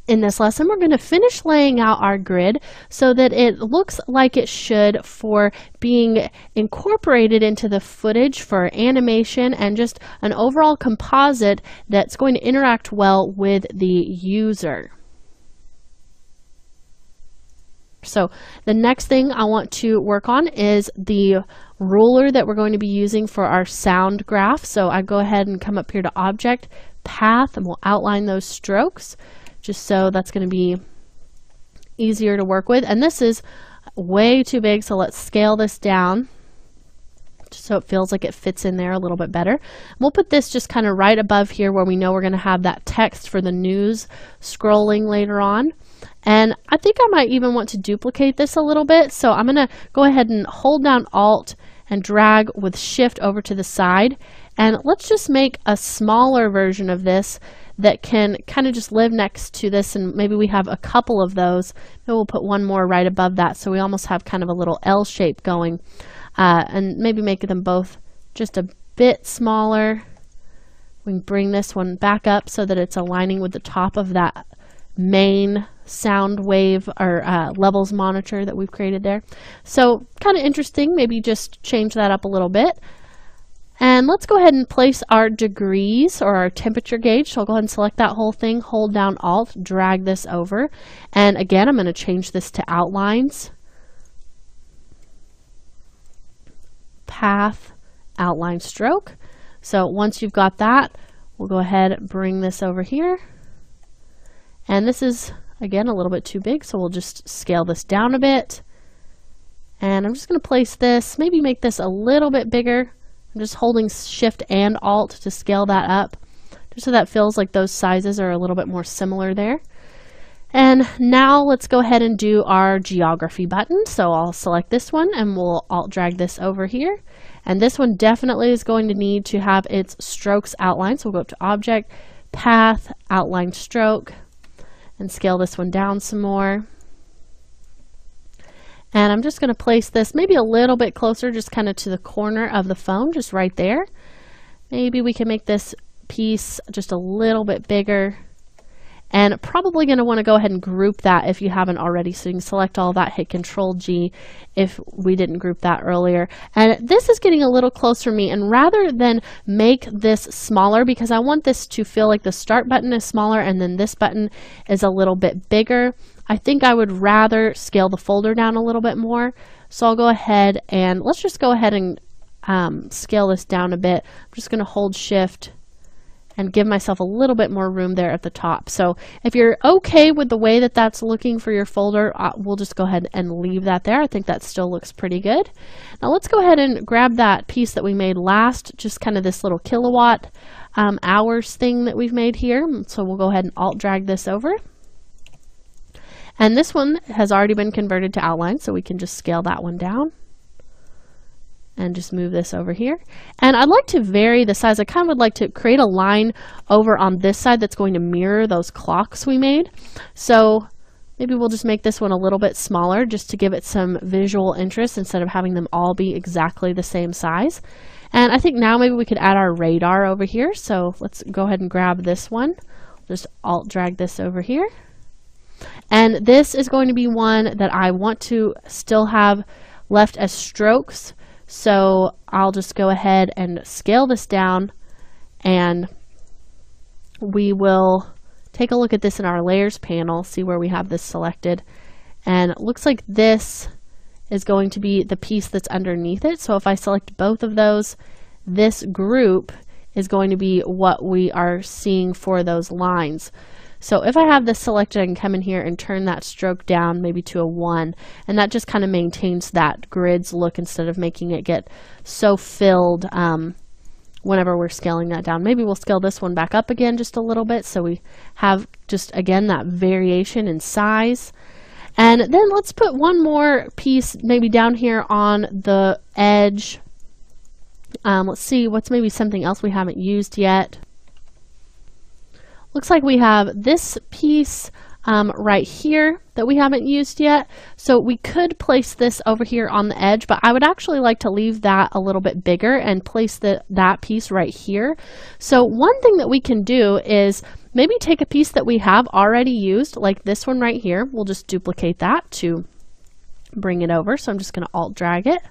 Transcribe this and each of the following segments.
In this lesson, we're going to finish laying out our grid so that it looks like it should for being incorporated into the footage for animation and just an overall composite that's going to interact well with the user. So the next thing I want to work on is the ruler that we're going to be using for our sound graph. So I go ahead and come up here to Object, Path, and we'll outline those strokes. Just so that's going to be easier to work with. And this is way too big, so let's scale this down just so it feels like it fits in there a little bit better. We'll put this just kind of right above here where we know we're going to have that text for the news scrolling later on. And I think I might even want to duplicate this a little bit, so I'm going to go ahead and hold down Alt and drag with Shift over to the side. And let's just make a smaller version of this that can kind of just live next to this, and maybe we have a couple of those. Maybe we'll put one more right above that so we almost have kind of a little L shape going, and maybe make them both just a bit smaller. We can bring this one back up so that it's aligning with the top of that main sound wave or levels monitor that we've created there. So kind of interesting, maybe just change that up a little bit. And let's go ahead and place our degrees or our temperature gauge. So I'll go ahead and select that whole thing, hold down Alt, drag this over. And again, I'm going to change this to outlines. Path, outline stroke. So once you've got that, we'll go ahead and bring this over here. And this is, again, a little bit too big, so we'll just scale this down a bit. And I'm just going to place this, maybe make this a little bit bigger. I'm just holding Shift and Alt to scale that up, just so that feels like those sizes are a little bit more similar there. And now let's go ahead and do our geography button. So I'll select this one and we'll Alt drag this over here. And this one definitely is going to need to have its strokes outlined. So we'll go up to Object, Path, Outline Stroke, and scale this one down some more. And I'm just going to place this maybe a little bit closer, just kind of to the corner of the phone, just right there. Maybe we can make this piece just a little bit bigger. And probably going to want to go ahead and group that if you haven't already. So you can select all that, hit Control G if we didn't group that earlier. And this is getting a little closer to me. And rather than make this smaller, because I want this to feel like the start button is smaller and then this button is a little bit bigger, I think I would rather scale the folder down a little bit more. So I'll go ahead and let's just go ahead and scale this down a bit. I'm just going to hold Shift and give myself a little bit more room there at the top. So if you're okay with the way that that's looking for your folder, we'll just go ahead and leave that there. I think that still looks pretty good. Now let's go ahead and grab that piece that we made last, just kind of this little kilowatt hours thing that we've made here. So we'll go ahead and Alt drag this over. And this one has already been converted to outline, so we can just scale that one down and just move this over here. And I'd like to vary the size. I kind of would like to create a line over on this side that's going to mirror those clocks we made. So maybe we'll just make this one a little bit smaller just to give it some visual interest instead of having them all be exactly the same size. And I think now maybe we could add our radar over here. So let's go ahead and grab this one. Just Alt drag this over here. And this is going to be one that I want to still have left as strokes. So I'll just go ahead and scale this down, and we will take a look at this in our layers panel, see where we have this selected. And it looks like this is going to be the piece that's underneath it. So if I select both of those, this group is going to be what we are seeing for those lines. So if I have this selected, I can come in here and turn that stroke down maybe to a 1, and that just kind of maintains that grid's look instead of making it get so filled whenever we're scaling that down. Maybe we'll scale this one back up again just a little bit so we have just, again, that variation in size. And then let's put one more piece maybe down here on the edge. Let's see, what's maybe something else we haven't used yet. Looks like we have this piece right here that we haven't used yet. So we could place this over here on the edge, but I would actually like to leave that a little bit bigger and place that piece right here. So one thing that we can do is maybe take a piece that we have already used, like this one right here. We'll just duplicate that to bring it over. So I'm just going to Alt drag it.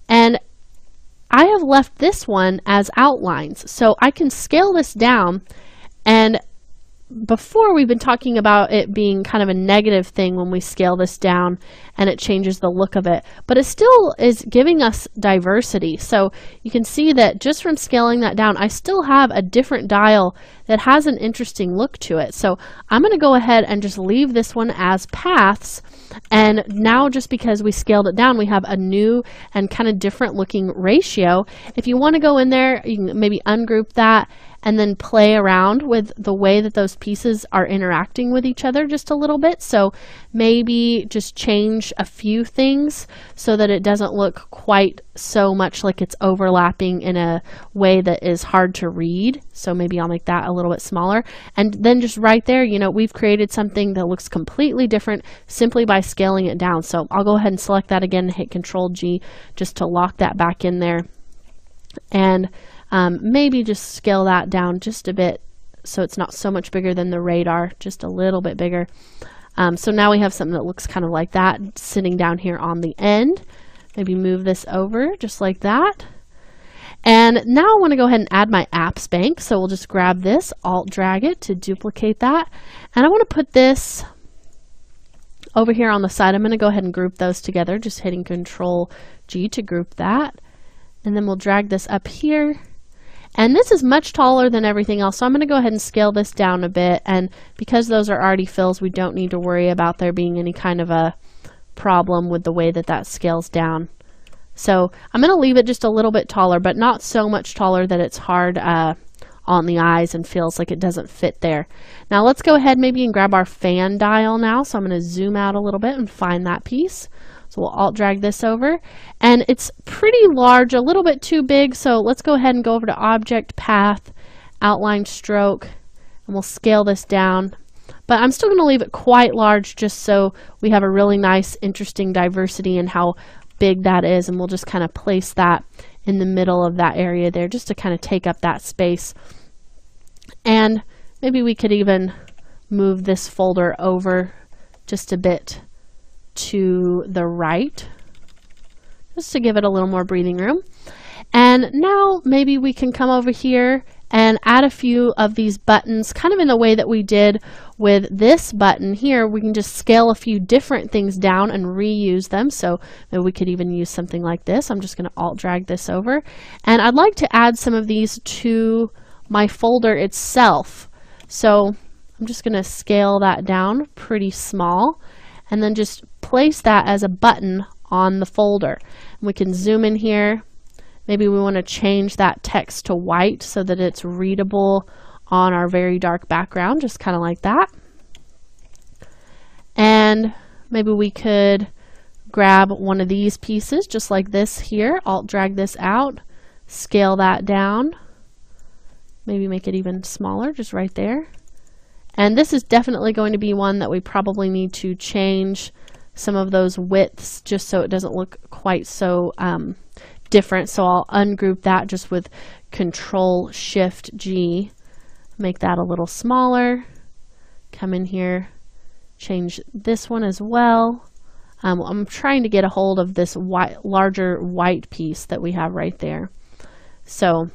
And I have left this one as outlines. So I can scale this down, and before we've been talking about it being kind of a negative thing when we scale this down and it changes the look of it, but it still is giving us diversity. So you can see that just from scaling that down, I still have a different dial that has an interesting look to it. So I'm going to go ahead and just leave this one as paths. And now, just because we scaled it down, we have a new and kind of different looking ratio. If you want to go in there, you can maybe ungroup that and then play around with the way that those pieces are interacting with each other just a little bit. So maybe just change a few things so that it doesn't look quite so much like it's overlapping in a way that is hard to read. So maybe I'll make that a little bit smaller. And then just right there, you know, we've created something that looks completely different simply by scaling it down. So I'll go ahead and select that again and hit Control G just to lock that back in there. And maybe just scale that down just a bit so it's not so much bigger than the radar, just a little bit bigger. So now we have something that looks kind of like that sitting down here on the end. Maybe move this over just like that. And now I want to go ahead and add my apps bank. So we'll just grab this, Alt drag it to duplicate that. And I want to put this over here on the side. I'm going to go ahead and group those together, just hitting Control G to group that. And then we'll drag this up here. And this is much taller than everything else, so I'm going to go ahead and scale this down a bit. And because those are already fills, we don't need to worry about there being any kind of a problem with the way that that scales down. So I'm going to leave it just a little bit taller, but not so much taller that it's hard on the eyes and feels like it doesn't fit there. Now let's go ahead maybe and grab our fan dial now. So I'm going to zoom out a little bit and find that piece. So we'll Alt drag this over, and it's pretty large, a little bit too big. So let's go ahead and go over to Object, Path, Outline Stroke, and we'll scale this down. But I'm still going to leave it quite large just so we have a really nice, interesting diversity in how big that is. And we'll just kind of place that in the middle of that area there just to kind of take up that space. And maybe we could even move this folder over just a bit to the right, just to give it a little more breathing room. And now maybe we can come over here and add a few of these buttons, kind of in the way that we did with this button here. We can just scale a few different things down and reuse them. So maybe we could even use something like this. I'm just going to Alt drag this over. And I'd like to add some of these to my folder itself. So I'm just going to scale that down pretty small, and then just place that as a button on the folder. And we can zoom in here. Maybe we want to change that text to white so that it's readable on our very dark background, just kind of like that. And maybe we could grab one of these pieces just like this here, Alt drag this out, scale that down, maybe make it even smaller, just right there. And this is definitely going to be one that we probably need to change some of those widths just so it doesn't look quite so different. So I'll ungroup that just with Control Shift G, make that a little smaller, come in here, change this one as well. I'm trying to get a hold of this larger white piece that we have right there. So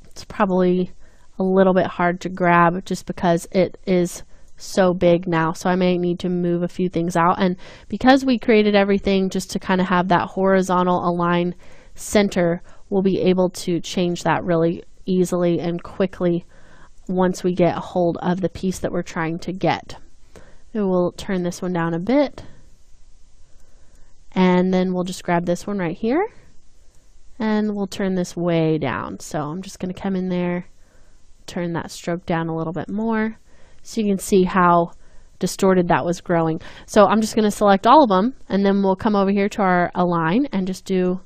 it's probably a little bit hard to grab just because it is so big now. So I may need to move a few things out. And because we created everything just to kind of have that horizontal align center, we'll be able to change that really easily and quickly once we get a hold of the piece that we're trying to get. And we'll turn this one down a bit. And then we'll just grab this one right here. And we'll turn this way down. So I'm just going to come in there, turn that stroke down a little bit more so you can see how distorted that was growing. So I'm just going to select all of them, and then we'll come over here to our align and just do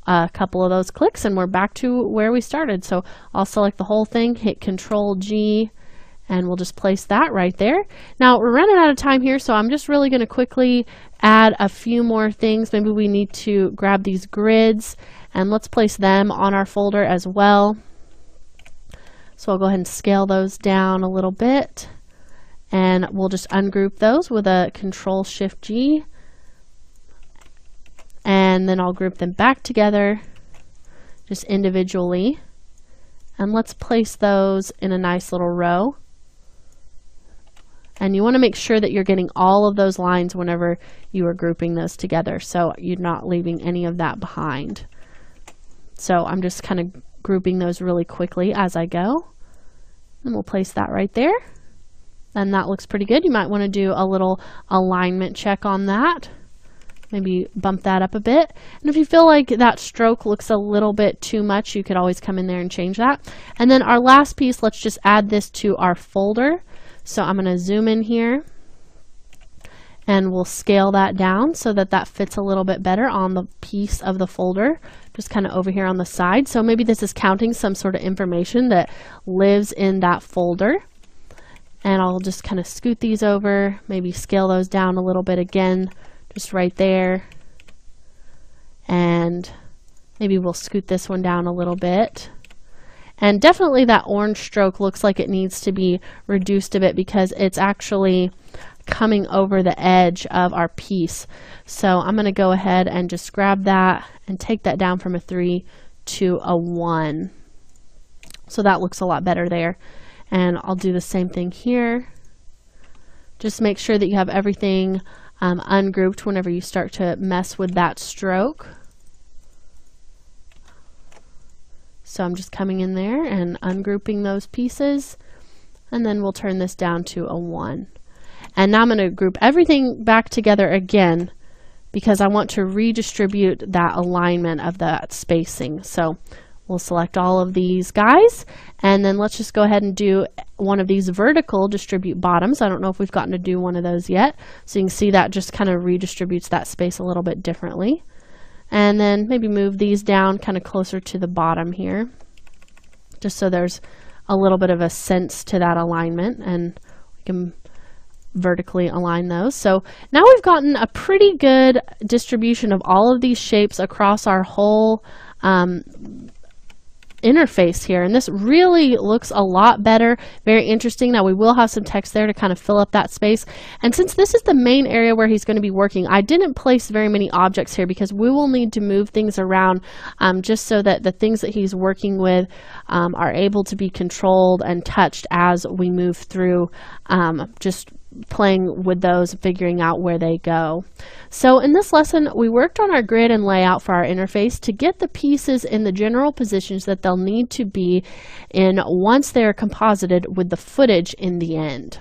a couple of those clicks, and we're back to where we started. So I'll select the whole thing, hit Control G, and we'll just place that right there. Now we're running out of time here, so I'm just really going to quickly add a few more things. Maybe we need to grab these grids and let's place them on our folder as well. So I'll go ahead and scale those down a little bit, and we'll just ungroup those with a Control-Shift-G, and then I'll group them back together just individually, and let's place those in a nice little row. And you want to make sure that you're getting all of those lines whenever you are grouping those together, so you're not leaving any of that behind. So I'm just kind of grouping those really quickly as I go. And we'll place that right there. And that looks pretty good. You might want to do a little alignment check on that. Maybe bump that up a bit. And if you feel like that stroke looks a little bit too much, you could always come in there and change that. And then our last piece, let's just add this to our folder. So I'm going to zoom in here, and we'll scale that down so that that fits a little bit better on the piece of the folder, just kind of over here on the side. So maybe this is counting some sort of information that lives in that folder. And I'll just kind of scoot these over, maybe scale those down a little bit again, just right there. And maybe we'll scoot this one down a little bit. And definitely that orange stroke looks like it needs to be reduced a bit because it's actually coming over the edge of our piece. So I'm going to go ahead and just grab that and take that down from a 3 to a 1. So that looks a lot better there. And I'll do the same thing here. Just make sure that you have everything ungrouped whenever you start to mess with that stroke. So I'm just coming in there and ungrouping those pieces, and then we'll turn this down to a 1. And now I'm going to group everything back together again because I want to redistribute that alignment of that spacing. So we'll select all of these guys, and then let's just go ahead and do one of these vertical distribute bottoms. I don't know if we've gotten to do one of those yet. So you can see that just kind of redistributes that space a little bit differently. And then maybe move these down kind of closer to the bottom here, just so there's a little bit of a sense to that alignment, and we can vertically align those. So now we've gotten a pretty good distribution of all of these shapes across our whole interface here, and this really looks a lot better. Very interesting. Now we will have some text there to kind of fill up that space, and since this is the main area where he's going to be working, I didn't place very many objects here because we will need to move things around just so that the things that he's working with are able to be controlled and touched as we move through, just playing with those, figuring out where they go. So in this lesson, we worked on our grid and layout for our interface to get the pieces in the general positions that they'll need to be in once they're composited with the footage in the end.